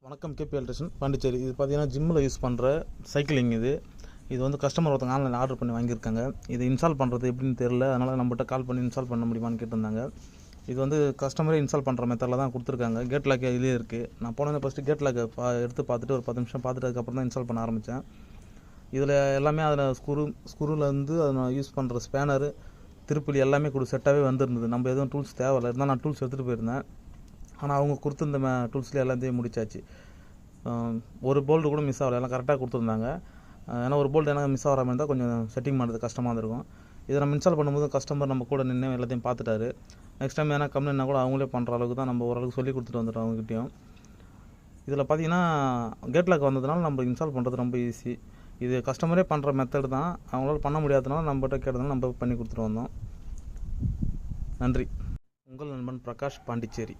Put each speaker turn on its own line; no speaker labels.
வணக்கம். KP electrician Pondicherry. இது பார்த்தீங்கன்னா ஜிம்மில் யூஸ் பண்ணுற சைக்கிளிங். இது வந்து கஸ்டமர் ஒருத்தங்க ஆன்லைனில் ஆர்டர் பண்ணி வாங்கியிருக்காங்க. இது இன்ஸ்டால் பண்ணுறது எப்படின்னு தெரில, அதனால் நம்மகிட்ட கால் பண்ணி இன்ஸ்டால் பண்ண முடியுமான்னு கேட்டிருந்தாங்க. இது வந்து கஸ்டமரே இன்ஸ்டால் பண்ணுற மெத்தடில் தான் கொடுத்துருக்காங்க. கேட் லாக் இதுலேயே இருக்குது. நான் போனது ஃபஸ்ட்டு கேட் லாக்கை எடுத்து பார்த்துட்டு ஒரு 10 நிமிஷம் பார்த்துட்டு அதுக்கப்புறம் தான் இன்ஸ்டால் பண்ண ஆரம்பித்தேன். இதில் எல்லாமே அதில் ஸ்க்ரூலேருந்து அதை யூஸ் பண்ணுற ஸ்பேனரு, திருப்பலி எல்லாமே செட்டாகவே வந்துருந்தது. நம்ம எதுவும் டூல்ஸ் தேவையில்லை. இருந்தால் நான் டூல்ஸ் எடுத்துகிட்டு போயிருந்தேன். ஆனால் அவங்க கொடுத்துருந்த டூல்ஸ்லேயே எல்லாத்தையும் முடிச்சாச்சு. ஒரு போல்டு கூட மிஸ் ஆகலை, எல்லாம் கரெக்டாக கொடுத்துருந்தாங்க. ஏன்னா ஒரு போல்டு எனக்கு மிஸ் ஆகிற மாதிரி இருந்தால் கொஞ்சம் செட்டிங் பண்ணுறது கஷ்டமாக இருக்கும். இதை நம்ம இன்ஸ்டால் பண்ணும்போது கஸ்டமர் நம்ம கூட நின்று எல்லாத்தையும் பார்த்துட்டாரு. நெக்ஸ்ட் டைம் ஏன்னா கம்ப்ளைண்ட்னா கூட அவங்களே பண்ணுற அளவுக்கு தான் நம்ம ஓரளவுக்கு சொல்லி கொடுத்துட்டு வந்துட்டோம் அவங்ககிட்டையும். இதில் பார்த்தீங்கன்னா கேட் லாக் வந்ததுனால நம்ம இன்ஸ்டால் பண்ணுறது ரொம்ப ஈஸி. இது கஸ்டமரே பண்ணுற மெத்தட் தான். அவங்களால பண்ண முடியாததுனால நம்மகிட்ட கேட்டதுனால நம்ம பண்ணி கொடுத்துட்டு வந்தோம். நன்றி. உங்கள் நண்பன் பிரகாஷ், பாண்டிச்சேரி.